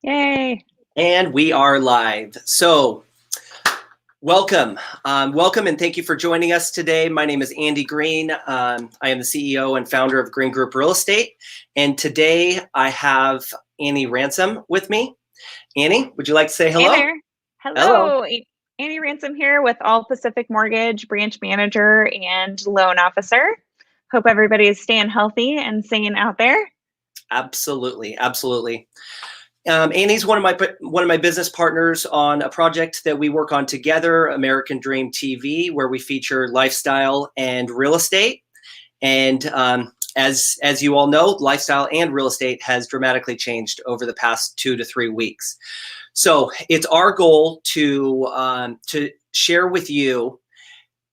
Yay. And we are live. So welcome. Welcome and thank you for joining us today. My name is Andy Green. I am the CEO and founder of Green Group Real Estate. And today I have Annie Ransom with me. Annie, would you like to say hello? Hey there. Hello. Hello. Annie Ransom here with All Pacific Mortgage Branch Manager and Loan Officer. Hope everybody is staying healthy and sane out there. Absolutely. Absolutely. Annie's one of my business partners on a project that we work on together, American Dream TV, where we feature lifestyle and real estate. And as you all know, lifestyle and real estate has dramatically changed over the past 2 to 3 weeks. So it's our goal to share with you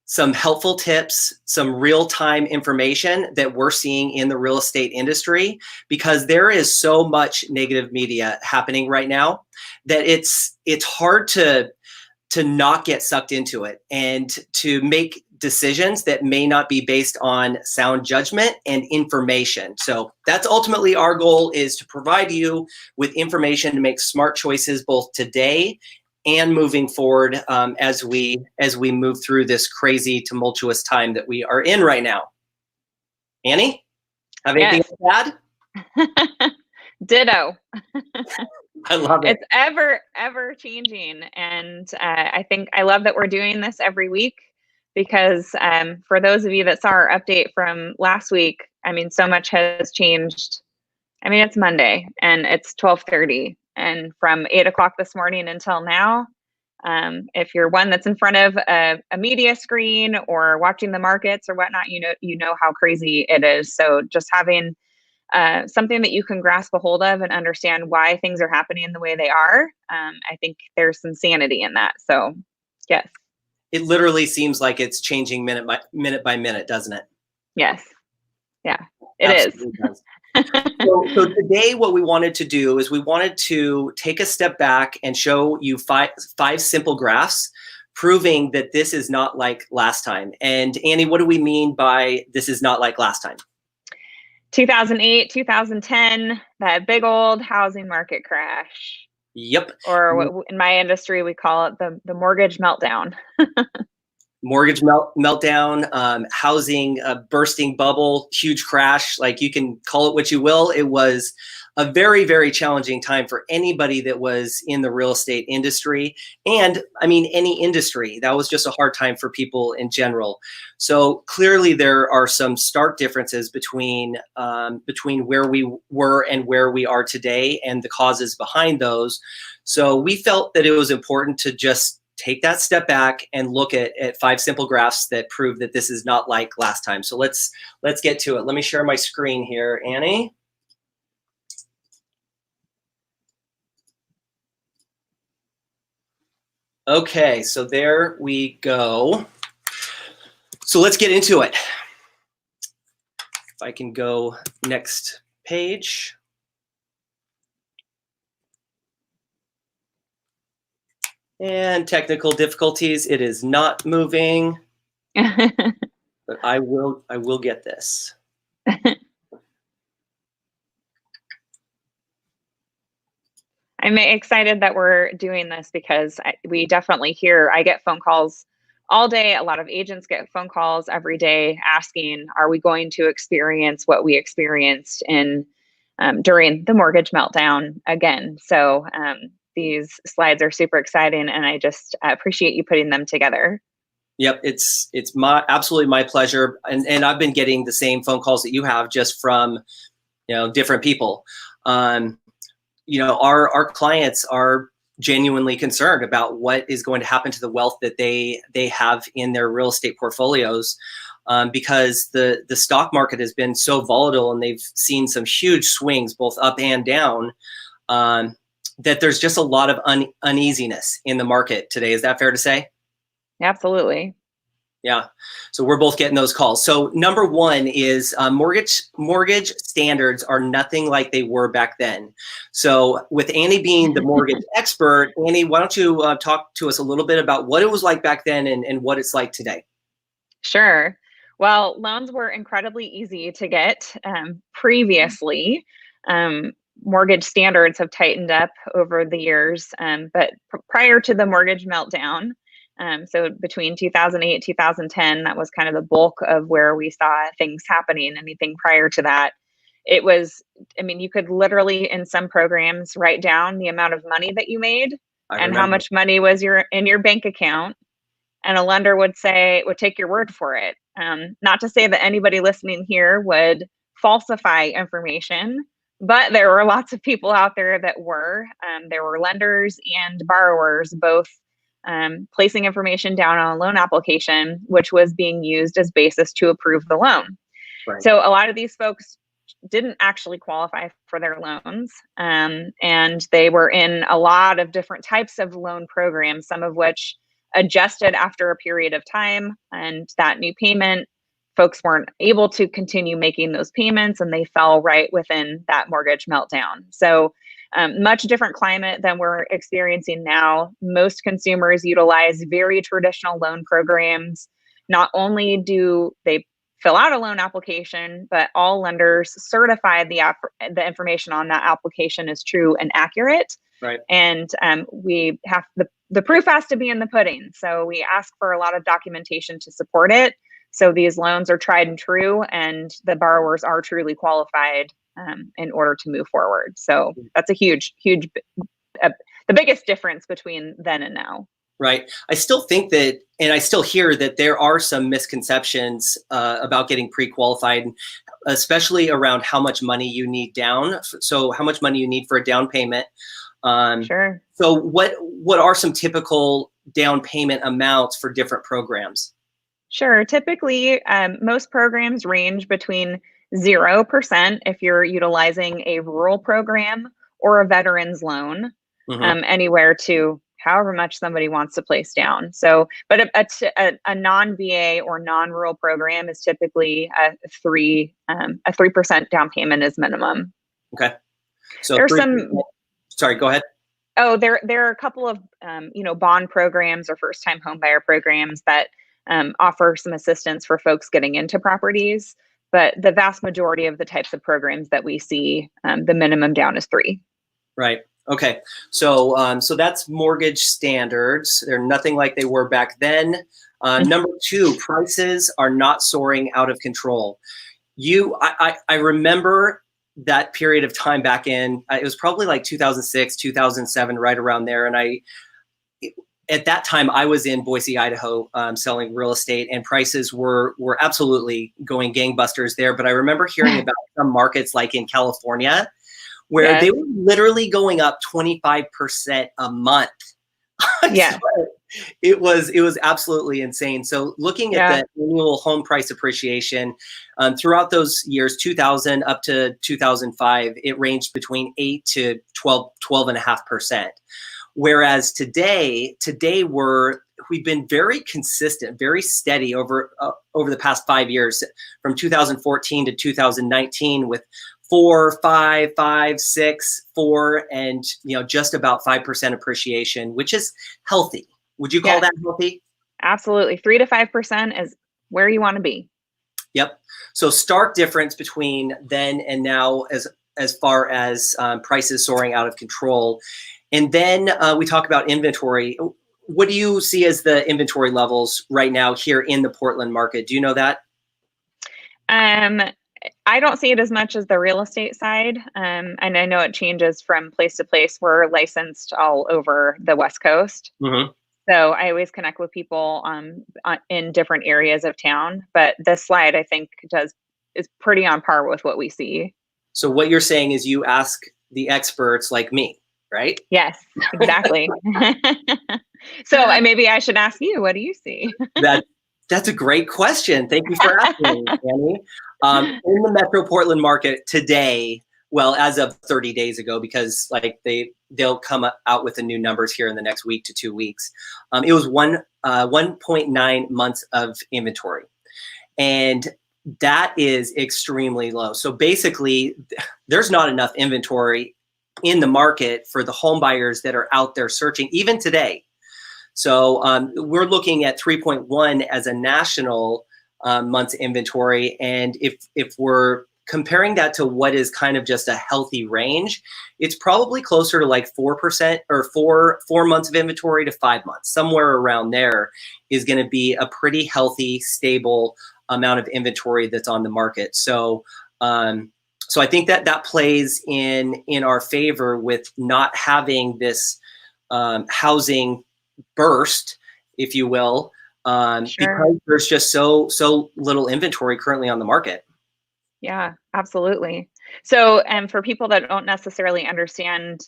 some helpful tips, some real-time information that we're seeing in the real estate industry, because there is so much negative media happening right now that it's hard to not get sucked into it and to make decisions that may not be based on sound judgment and information. So that's ultimately our goal, is to provide you with information to make smart choices both today and moving forward as we move through this crazy, tumultuous time that we are in right now. Annie, have anything to add? Ditto. I love it. It's ever changing. And I think I love that we're doing this every week because for those of you that saw our update from last week, I mean, so much has changed. I mean, it's Monday and it's 12:30. And from 8 o'clock this morning until now, if you're one that's in front of a media screen or watching the markets or whatnot, you know how crazy it is. So just having something that you can grasp a hold of and understand why things are happening the way they are, I think there's some sanity in that. So, yes. It literally seems like it's changing minute by minute, doesn't it? Yes. Yeah, it Absolutely is. does. So today what we wanted to do is we wanted to take a step back and show you five simple graphs proving that this is not like last time. And Annie, what do we mean by this is not like last time? 2008, 2010, that big old housing market crash. Yep. Or in my industry, we call it the mortgage meltdown. Mortgage meltdown, housing bursting bubble, huge crash. Like, you can call it what you will. It was a very, very challenging time for anybody that was in the real estate industry. And I mean, any industry. That was just a hard time for people in general. So clearly there are some stark differences between where we were and where we are today and the causes behind those. So we felt that it was important to just take that step back and look at 5 simple graphs that prove that this is not like last time. So let's get to it. Let me share my screen here, Annie. Okay, so there we go. So let's get into it. If I can go next page. And technical difficulties, it is not moving, but I will get this. I'm excited that we're doing this because we definitely I get phone calls all day. A lot of agents get phone calls every day asking, are we going to experience what we experienced during the mortgage meltdown again? So these slides are super exciting, and I just appreciate you putting them together. Yep, it's absolutely my pleasure, and I've been getting the same phone calls that you have, just from different people. Our clients are genuinely concerned about what is going to happen to the wealth that they have in their real estate portfolios, because the stock market has been so volatile and they've seen some huge swings both up and down, that there's just a lot of uneasiness in the market today. Is that fair to say? Absolutely. Yeah. So we're both getting those calls. So number one is mortgage standards are nothing like they were back then. So with Annie being the mortgage expert, Annie, why don't you talk to us a little bit about what it was like back then and what it's like today? Sure. Well, loans were incredibly easy to get previously. mortgage standards have tightened up over the years, but prior to the mortgage meltdown, so between 2008 2010, that was kind of the bulk of where we saw things happening. Anything prior to that, it was, I mean, you could literally in some programs write down the amount of money that you made and how much money was in your bank account, and a lender would take your word for it. Not to say that anybody listening here would falsify information, but there were lots of people out there that were. There were lenders and borrowers both placing information down on a loan application, which was being used as basis to approve the loan. Right. So a lot of these folks didn't actually qualify for their loans, and they were in a lot of different types of loan programs, some of which adjusted after a period of time, and that new payment, folks weren't able to continue making those payments, and they fell right within that mortgage meltdown. So much different climate than we're experiencing now. Most consumers utilize very traditional loan programs. Not only do they fill out a loan application, but all lenders certify the information on that application is true and accurate. Right. And we have the proof has to be in the pudding. So we ask for a lot of documentation to support it. So these loans are tried and true, and the borrowers are truly qualified in order to move forward. So that's a huge, the biggest difference between then and now. Right. I still think that, and I still hear that there are some misconceptions about getting pre-qualified, especially around how much money you need down. So how much money you need for a down payment. Sure. So what are some typical down payment amounts for different programs? Sure. Typically, most programs range between 0% if you're utilizing a rural program or a veterans loan, anywhere to however much somebody wants to place down. So, but a non-VA or non-rural program is typically a 3% down payment is minimum. Okay. So there's 3%. Sorry, go ahead. Oh, there are a couple of bond programs or first-time homebuyer programs that offer some assistance for folks getting into properties, but the vast majority of the types of programs that we see, the minimum down is 3%. Right. Okay. So that's mortgage standards. They're nothing like they were back then. Number 2, prices are not soaring out of control. I remember that period of time back in, it was probably like 2006, 2007, right around there. And at that time, I was in Boise, Idaho, selling real estate, and prices were absolutely going gangbusters there. But I remember hearing about some markets like in California, where they were literally going up 25% a month. Yeah. It was absolutely insane. So looking at the annual home price appreciation throughout those years, 2000 up to 2005, it ranged between 8 to 12.5%. Whereas today we've been very consistent, very steady over the past 5 years, from 2014 to 2019, with 4, 5, 5, 6, 4, and just about 5% appreciation, which is healthy. Would you call that healthy? Absolutely. 3 to 5% is where you want to be. Yep. So stark difference between then and now as far as prices soaring out of control. And then we talk about inventory. What do you see as the inventory levels right now here in the Portland market? Do you know that? I don't see it as much as the real estate side. And I know it changes from place to place. We're licensed all over the West Coast. Mm-hmm. So I always connect with people in different areas of town. But this slide, I think, is pretty on par with what we see. So what you're saying is you ask the experts like me, right? Yes, exactly. So maybe I should ask you, what do you see? That's a great question. Thank you for asking, Annie. In the Metro Portland market today, well, as of 30 days ago, because they'll come out with the new numbers here in the next week to 2 weeks. It was 1.9 months of inventory, and that is extremely low. So basically, there's not enough inventory in the market for the home buyers that are out there searching, even today. So we're looking at 3.1 as a national month's inventory, and if we're comparing that to what is kind of just a healthy range, it's probably closer to like 4% or 4 months of inventory to 5 months. Somewhere around there is going to be a pretty healthy, stable amount of inventory that's on the market. So, so I think that that plays in our favor with not having this housing burst, if you will, because there's just so little inventory currently on the market. Yeah, absolutely. So, for people that don't necessarily understand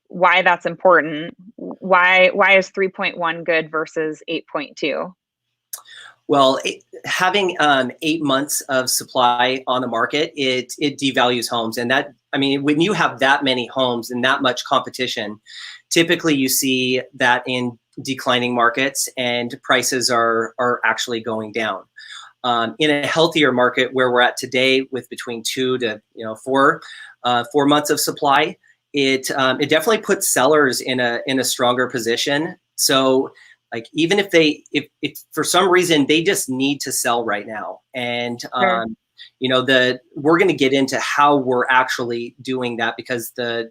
why that's important, why is 3.1 good versus 8.2? Well, having 8 months of supply on the market, it devalues homes. And that, I mean, when you have that many homes and that much competition, typically you see that in declining markets and prices are actually going down. In a healthier market where we're at today with between 2 to 4 months of supply, it definitely puts sellers in a stronger position. So like even if if for some reason they just need to sell right now, and we're going to get into how we're actually doing that, because the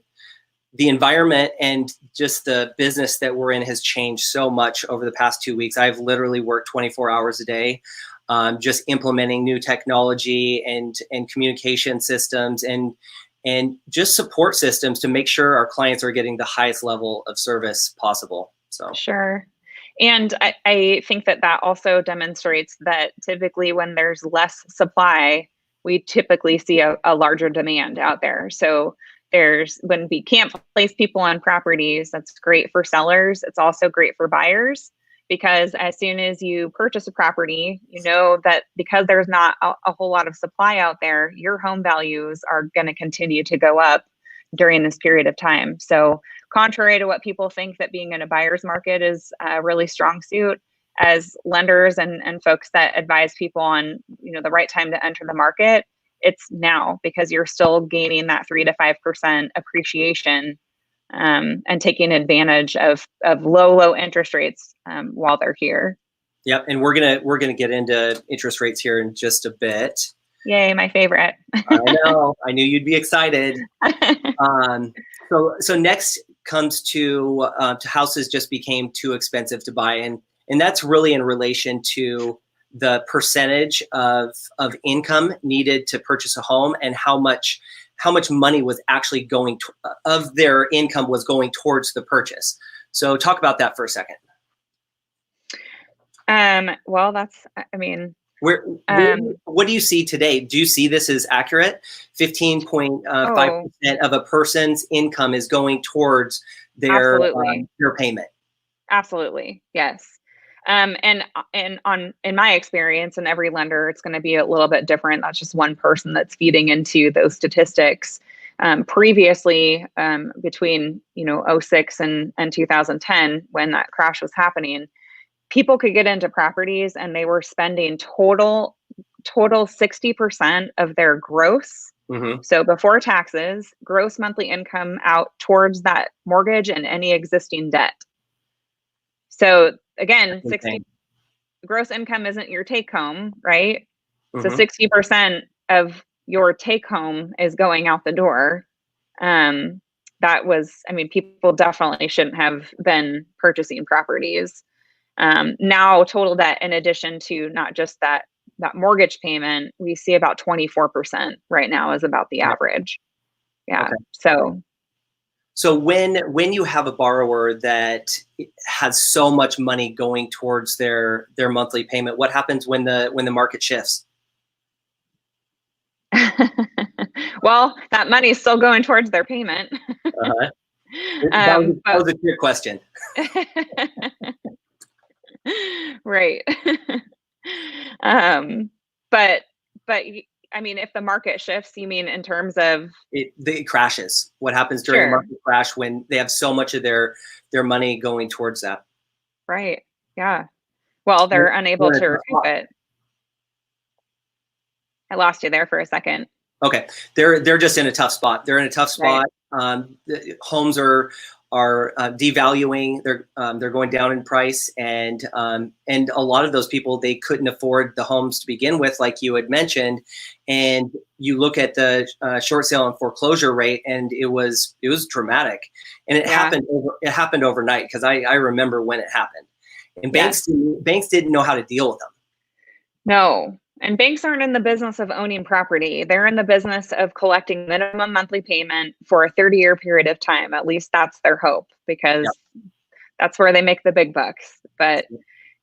environment and just the business that we're in has changed so much over the past 2 weeks. I've literally worked 24 hours a day, just implementing new technology and communication systems and just support systems to make sure our clients are getting the highest level of service possible. So sure. And I think that also demonstrates that typically when there's less supply, we typically see a larger demand out there. So when we can't place people on properties, that's great for sellers. It's also great for buyers, because as soon as you purchase a property, you know that because there's not a whole lot of supply out there, your home values are going to continue to go up during this period of time. So contrary to what people think, that being in a buyer's market is a really strong suit, as lenders and folks that advise people on the right time to enter the market, it's now, because you're still gaining that 3 to 5% appreciation, and taking advantage of low interest rates while they're here. Yep, and we're gonna get into interest rates here in just a bit. Yay, my favorite. I know. I knew you'd be excited. So next comes to houses just became too expensive to buy, and that's really in relation to the percentage of income needed to purchase a home, and how much money was actually going of their income was going towards the purchase. So talk about that for a second. Well, that's, I mean, what do you see today? Do you see this as accurate? 15.5% of a person's income is going towards their payment. Absolutely, yes. And in my experience, and every lender, it's going to be a little bit different. That's just one person that's feeding into those statistics. Previously, between 06 and 2010, when that crash was happening, people could get into properties and they were spending total 60% of their gross. Mm-hmm. So before taxes, gross monthly income out towards that mortgage and any existing debt. So again, 60 gross income isn't your take home, right? Mm-hmm. So 60% of your take home is going out the door. That was, I mean, people definitely shouldn't have been purchasing properties. Now total debt, in addition to not just that mortgage payment, we see about 24% right now is about the average. Yeah. Okay. So when you have a borrower that has so much money going towards their monthly payment, what happens when the market shifts? Well, that money is still going towards their payment. Uh-huh. That was a good question. Right. But I mean, if the market shifts, you mean in terms of it crashes? What happens during a market crash when they have so much of their money going towards that? Right. Yeah. Well, they're unable to recoup it. I lost you there for a second. Okay, they're just in a tough spot. They're in a tough spot. Right. Homes are devaluing. They're going down in price, and a lot of those people, they couldn't afford the homes to begin with, like you had mentioned. And you look at the short sale and foreclosure rate, and it was dramatic. And it happened overnight, because I remember when it happened. And banks didn't know how to deal with them. No. And banks aren't in the business of owning property. They're in the business of collecting minimum monthly payment for a 30-year period of time. At least that's their hope, because that's where they make the big bucks. But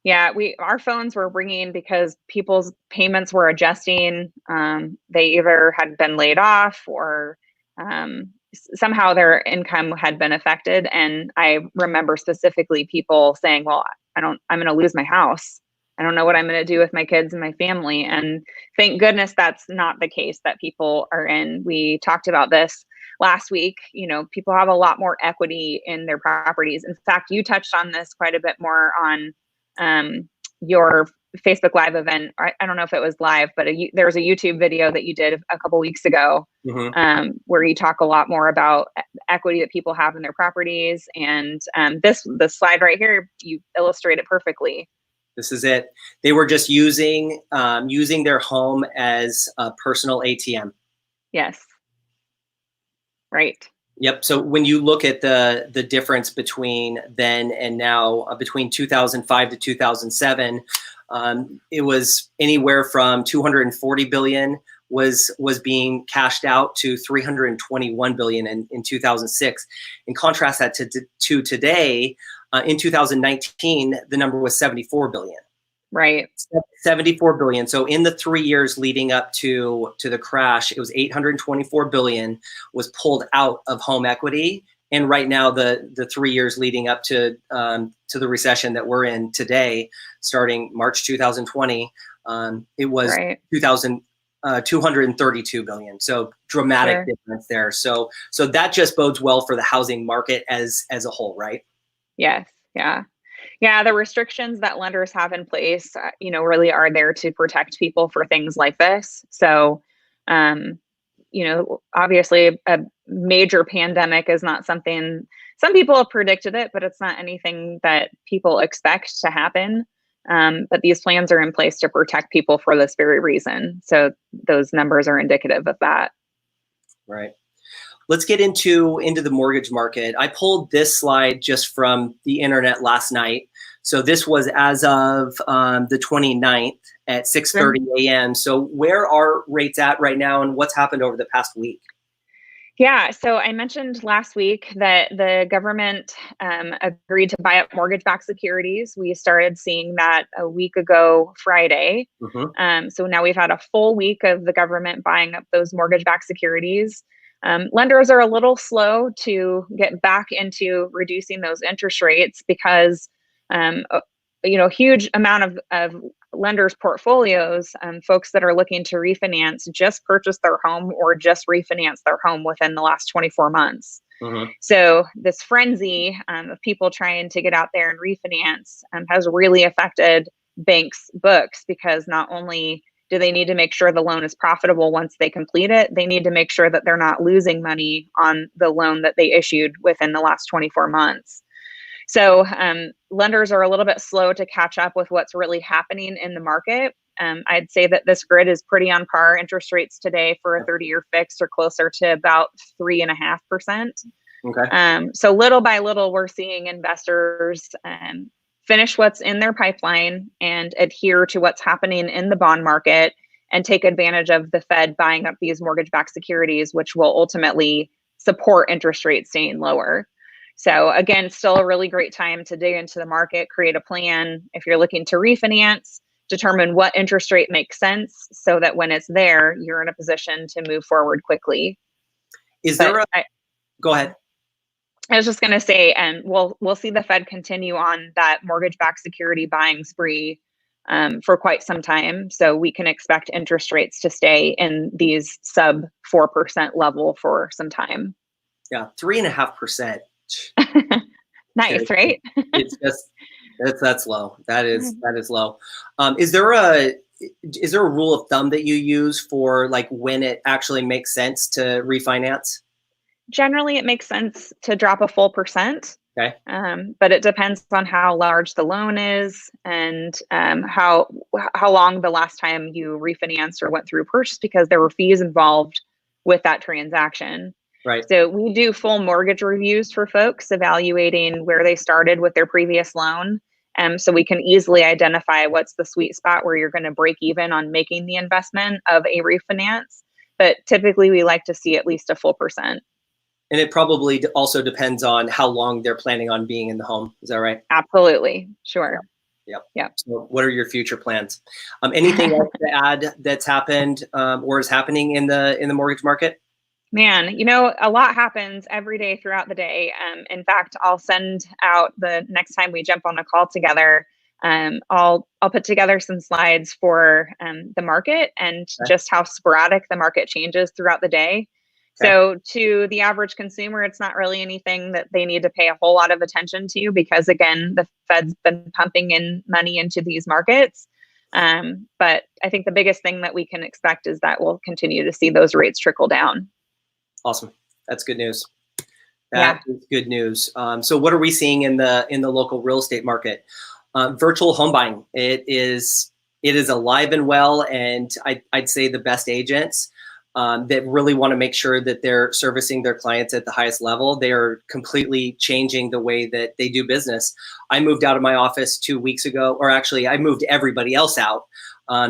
yeah, our phones were ringing because people's payments were adjusting. They either had been laid off, or somehow their income had been affected. And I remember specifically people saying, well, I'm going to lose my house. I don't know what I'm going to do with my kids and my family. And thank goodness that's not the case that people are in. We talked about this last week. You know, people have a lot more equity in their properties. In fact, you touched on this quite a bit more on your Facebook Live event. I don't know if it was live, but there was a YouTube video that you did a couple weeks ago, where you talk a lot more about equity that people have in their properties. And the slide right here, you illustrate it perfectly. This is it. They were just using their home as a personal ATM. Yes. Right. Yep. So when you look at the difference between then and now, between 2005 to 2007, it was anywhere from 240 billion was being cashed out to 321 billion in 2006. In contrast that to today, in 2019, the number was 74 billion. Right. 74 billion. So in the 3 years leading up to the crash, it was 824 billion was pulled out of home equity. And right now, the 3 years leading up to the recession that we're in today, starting March 2020, it was 232 billion. So dramatic difference there. So that just bodes well for the housing market as a whole, right? Yes. Yeah. Yeah. The restrictions that lenders have in place, really are there to protect people for things like this. So, obviously a major pandemic is not something, some people have predicted it, but it's not anything that people expect to happen. But these plans are in place to protect people for this very reason. So those numbers are indicative of that. Right. Let's get into the mortgage market. I pulled this slide just from the internet last night. So this was as of the 29th at 6:30 a.m. So where are rates at right now, and what's happened over the past week? Yeah, so I mentioned last week that the government agreed to buy up mortgage-backed securities. We started seeing that a week ago Friday. So now we've had a full week of the government buying up those mortgage-backed securities. Lenders are a little slow to get back into reducing those interest rates because, a huge amount of lenders' portfolios, folks that are looking to refinance, just purchased their home or just refinanced their home within the last 24 months. So this frenzy of people trying to get out there and refinance has really affected banks' books, because not only do they need to make sure the loan is profitable once they complete it, they need to make sure that they're not losing money on the loan that they issued within the last 24 months. So lenders are a little bit slow to catch up with what's really happening in the market. I'd say that this grid is pretty on par. Interest rates today for a 30-year fixed are closer to about 3.5%. Okay. So little by little, we're seeing investors finish what's in their pipeline and adhere to what's happening in the bond market and take advantage of the Fed buying up these mortgage-backed securities, which will ultimately support interest rates staying lower. So again, still a really great time to dig into the market, create a plan. If you're looking to refinance, determine what interest rate makes sense so that when it's there, you're in a position to move forward quickly. Go ahead. I was just going to say, and we'll see the Fed continue on that mortgage-backed security buying spree for quite some time. So we can expect interest rates to stay in these sub 4% level for some time. Yeah, 3.5%. Nice, right? It's just that's low. That is low. Is there a rule of thumb that you use for like when it actually makes sense to refinance? Generally, it makes sense to drop a full percent. Okay. But it depends on how large the loan is and how long the last time you refinanced or went through purchase, because there were fees involved with that transaction. Right. So we do full mortgage reviews for folks, evaluating where they started with their previous loan. So we can easily identify what's the sweet spot where you're going to break even on making the investment of a refinance. But typically, we like to see at least a full percent. And it probably also depends on how long they're planning on being in the home. Is that right? Absolutely. Sure. Yep. Yep. So what are your future plans? Anything else to add that's happened or is happening in the mortgage market? Man, a lot happens every day throughout the day. In fact, I'll send out the next time we jump on a call together. I'll put together some slides for the market and just how sporadic the market changes throughout the day. Okay. So to the average consumer, it's not really anything that they need to pay a whole lot of attention to, because again, the Fed's been pumping in money into these markets. But I think the biggest thing that we can expect is that we'll continue to see those rates trickle down. Awesome. That's good news. That is good news. So what are we seeing in the local real estate market? Virtual home buying. It is alive and well, and I'd say the best agents that really want to make sure that they're servicing their clients at the highest level. They are completely changing the way that they do business. I moved out of my office 2 weeks ago, or actually I moved everybody else out.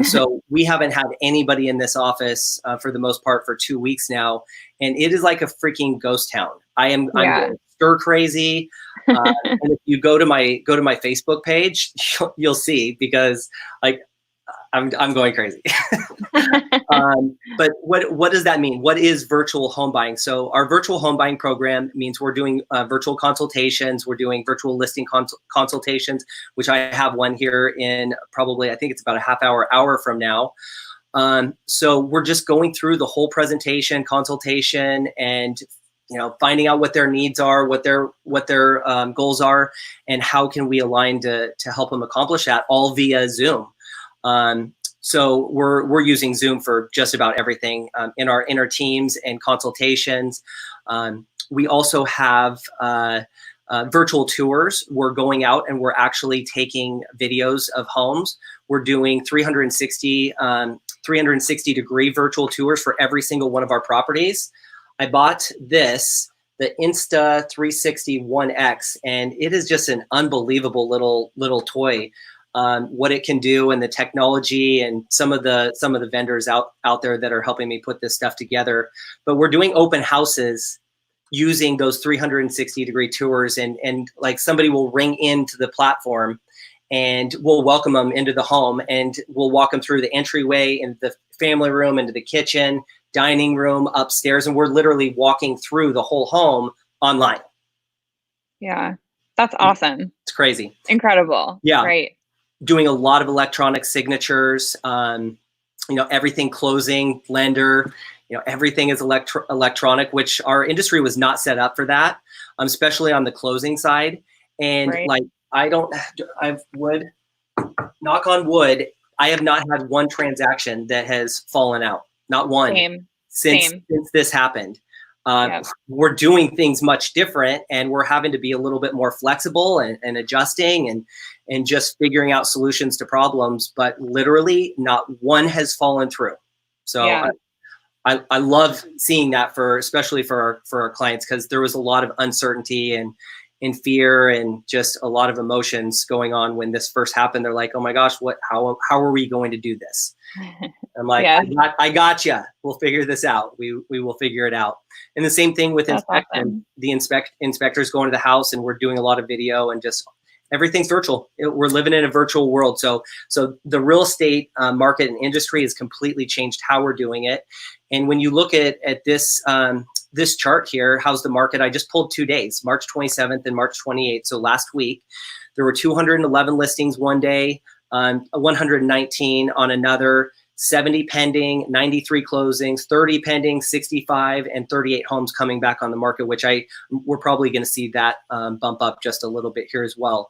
So we haven't had anybody in this office for the most part for 2 weeks now. And it is like a freaking ghost town. I'm going stir crazy. And if you go to my Facebook page, you'll see, because like I'm going crazy. But what does that mean? What is virtual home buying? So our virtual home buying program means we're doing virtual consultations. We're doing virtual listing consultations, which I have one here in probably, I think it's about a half hour from now. So we're just going through the whole presentation, consultation, and finding out what their needs are, what their goals are, and how can we align to help them accomplish that, all via Zoom. So we're using Zoom for just about everything in our teams and consultations. We also have virtual tours. We're going out and we're actually taking videos of homes. We're doing 360 degree virtual tours for every single one of our properties. I bought the Insta 360 1X, and it is just an unbelievable little toy. What it can do, and the technology, and some of the vendors out there that are helping me put this stuff together. But we're doing open houses using those 360 degree tours, and like somebody will ring into the platform and we'll welcome them into the home, and we'll walk them through the entryway, into the family room, into the kitchen, dining room, upstairs, and we're literally walking through the whole home online. Yeah, that's awesome. It's crazy. Incredible. Yeah. Right. Doing a lot of electronic signatures, everything closing, lender, everything is electronic, which our industry was not set up for that, especially on the closing side. And like, knock on wood, I have not had one transaction that has fallen out. Not one. Since this happened. We're doing things much different, and we're having to be a little bit more flexible and adjusting and just figuring out solutions to problems, but literally not one has fallen through. So I love seeing that, especially for our clients, because there was a lot of uncertainty and fear and just a lot of emotions going on when this first happened. They're like, oh my gosh, how are we going to do this? I'm like, I got you. We'll figure this out. We will figure it out. And the same thing with inspection. Awesome. The inspectors go into the house, and we're doing a lot of video, and just everything's virtual. We're living in a virtual world. So the real estate market and industry has completely changed how we're doing it. And when you look at this this chart here, how's the market? I just pulled 2 days, March 27th and March 28th. So last week, there were 211 listings one day, 119 on another, 70 pending, 93 closings, 30 pending, 65, and 38 homes coming back on the market, which we're probably going to see that bump up just a little bit here as well.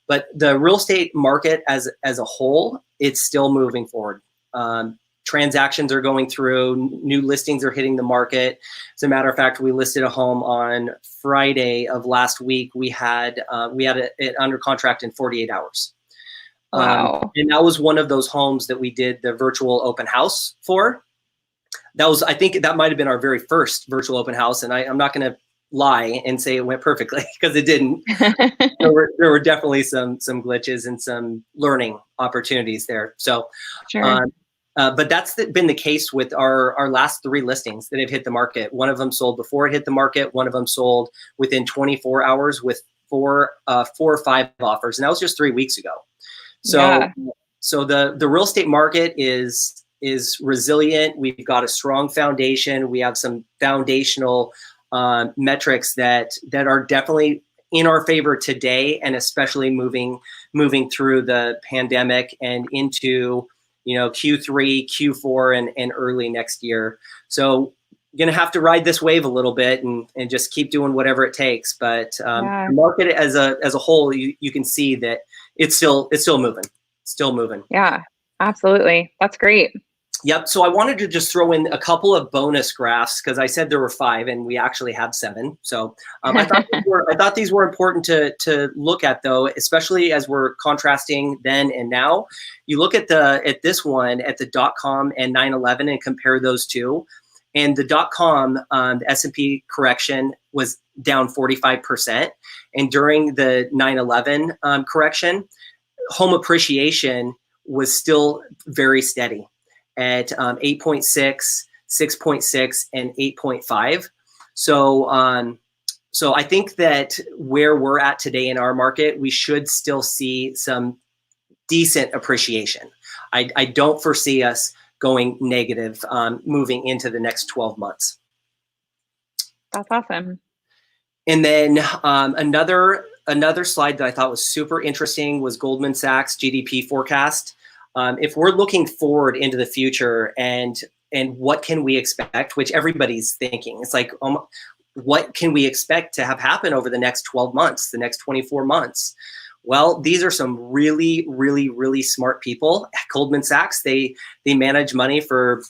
But the real estate market as a whole, it's still moving forward. transactions are going through, new listings are hitting the market. As a matter of fact, we listed a home on Friday of last week. We had it under contract in 48 hours. Wow. And that was one of those homes that we did the virtual open house for. I think that might have been our very first virtual open house. And I'm not going to lie and say it went perfectly, because it didn't. there were definitely some glitches and some learning opportunities there. So, Sure. but that's been the case with our last 3 listings that have hit the market. One of them sold before it hit the market. One of them sold within 24 hours with 4 or 5 offers, and that was just 3 weeks ago. So, Yeah. so the real estate market is resilient. We've got a strong foundation. We have some foundational metrics that are definitely in our favor today, and especially moving through the pandemic and into Q3, Q4, and early next year. So going to have to ride this wave a little bit and just keep doing whatever it takes. But Yeah. the market as a whole, you can see that it's still moving. Yeah, absolutely. That's great. Yep. So I wanted to just throw in a couple of bonus graphs, because I said there were 5 and we actually have 7. So I thought these were important to look at, though, especially as we're contrasting then and now. You look at this one at the .com and 9/11 and compare those two. And the .com, the S&P correction was down 45%. And during the 9/11 correction, home appreciation was still very steady at 8.6, 6.6, and 8.5. So, so I think that where we're at today in our market, we should still see some decent appreciation. I don't foresee us going negative moving into the next 12 months. That's awesome. And then another slide that I thought was super interesting was Goldman Sachs GDP forecast. If we're looking forward into the future and what can we expect, which everybody's thinking, it's like, what can we expect to have happen over the next 12 months, the next 24 months? Well, these are some really, really, really smart people. At Goldman Sachs, they manage money for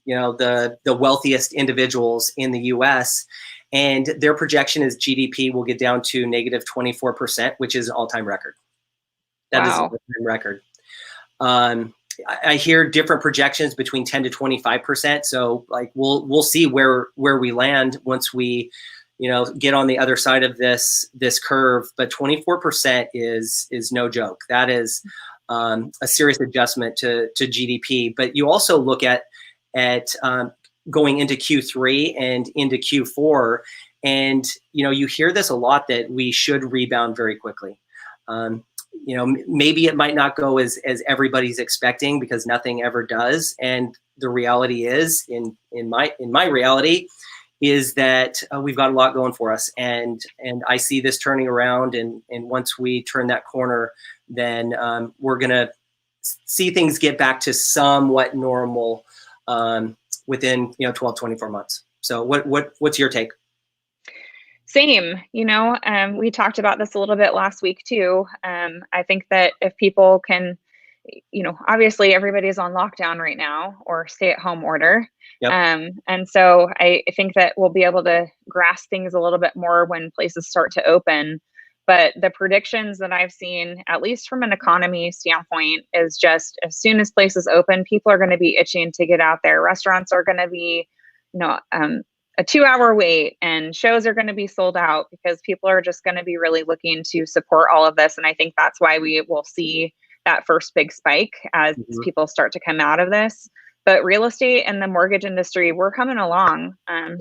the wealthiest individuals in the U.S., and their projection is GDP will get down to negative 24%, which is an all-time record. That is an all-time record. I hear different projections between 10 to 25%. So like we'll see where we land once we get on the other side of this curve. But 24% is no joke. That is a serious adjustment to GDP. But you also look at going into Q3 and into Q4, and you hear this a lot, that we should rebound very quickly. Maybe it might not go as everybody's expecting, because nothing ever does. And the reality is, in my reality, is that we've got a lot going for us, and I see this turning around. And once we turn that corner, then we're gonna see things get back to somewhat normal within 12, 24 months. So what's your take? Same, we talked about this a little bit last week too. I think that if people can, obviously everybody's on lockdown right now, or stay-at-home order. Yep. And so I think that we'll be able to grasp things a little bit more when places start to open. But the predictions that I've seen, at least from an economy standpoint, is just as soon as places open, people are going to be itching to get out there. Restaurants are going to be, a 2-hour wait, and shows are going to be sold out, because people are just going to be really looking to support all of this. And I think that's why we will see that first big spike as people start to come out of this. But real estate and the mortgage industry, we're coming along.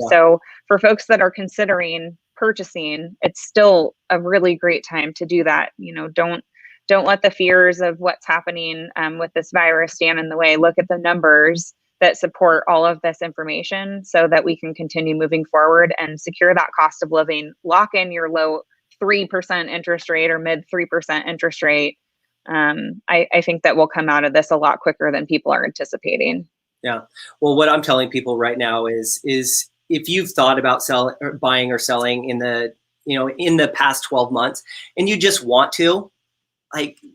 So for folks that are considering purchasing, it's still a really great time to do that. Don't let the fears of what's happening with this virus stand in the way. Look at the numbers that support all of this information, so that we can continue moving forward and secure that cost of living, lock in your low 3% interest rate or mid 3% interest rate. I think that we'll come out of this a lot quicker than people are anticipating. Yeah. Well, what I'm telling people right now is if you've thought about buying or selling in the past 12 months, and you just want to,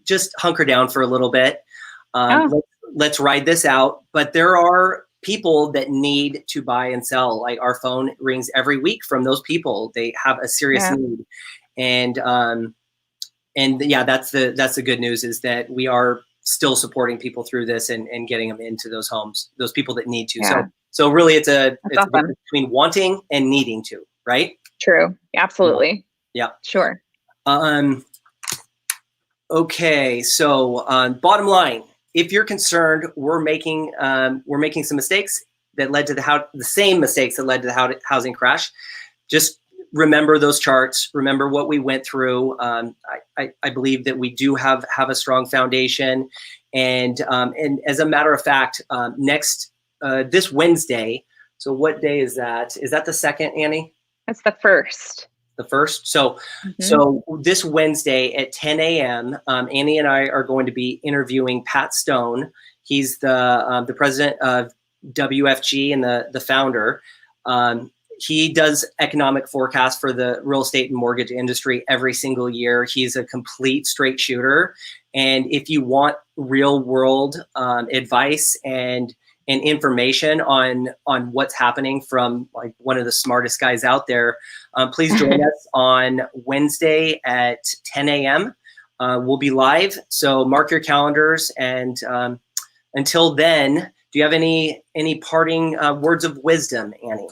just hunker down for a little bit. let's ride this out. But there are people that need to buy and sell. Like our phone rings every week from those people. They have a serious need. And yeah, that's the good news, is that we are still supporting people through this and getting them into those homes, those people that need to. Yeah. So really it's a awesome. difference between wanting and needing to, right? True. Absolutely. Yeah. Sure. Okay. So bottom line, if you're concerned, we're making some mistakes that led to the same mistakes that led to the housing crash. Just remember those charts. Remember what we went through. I believe that we do have a strong foundation, and as a matter of fact, this Wednesday. So what day is that? Is that the 2nd, Annie? That's the 1st. The 1st. So this Wednesday at 10 a.m., Annie and I are going to be interviewing Pat Stone. He's the president of WFG and the founder. He does economic forecasts for the real estate and mortgage industry every single year. He's a complete straight shooter. And if you want real world advice and information on what's happening from like one of the smartest guys out there, please join us on Wednesday at 10 a.m. We'll be live. So mark your calendars. And until then, do you have any parting words of wisdom, Annie?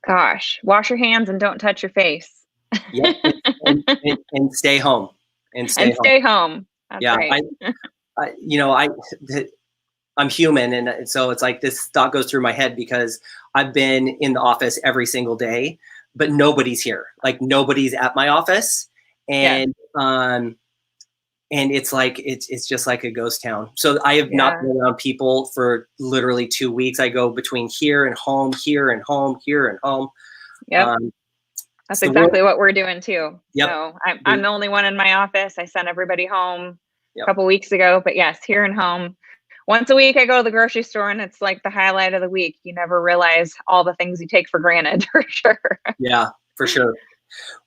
Gosh, wash your hands and don't touch your face. Yep, and stay home. And stay home. That's right. I'm human, and so it's like this thought goes through my head because I've been in the office every single day, but nobody's here. Like nobody's at my office, and it's like it's just like a ghost town. So I have not been around people for literally 2 weeks. I go between here and home, here and home, here and home. Yep. That's exactly what we're doing too. Yep. So I'm the only one in my office. I sent everybody home a couple weeks ago, but yes, here and home. Once a week I go to the grocery store and it's like the highlight of the week. You never realize all the things you take for granted, for sure. Yeah, for sure.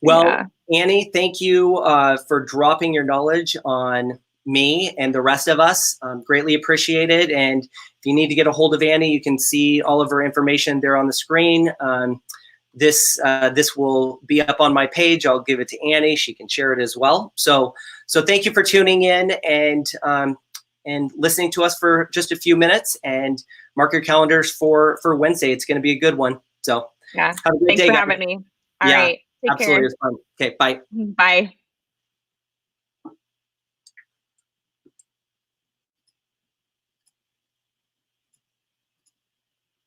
Well, Annie, thank you for dropping your knowledge on me and the rest of us. Greatly appreciated. And if you need to get a hold of Annie, you can see all of her information there on the screen. This will be up on my page. I'll give it to Annie. She can share it as well. So thank you for tuning in and listening to us for just a few minutes, and mark your calendars for Wednesday. It's going to be a good one. So have a great day. Thanks for having me. All right. Take care. Absolutely. It was fun. Okay. Bye. Bye.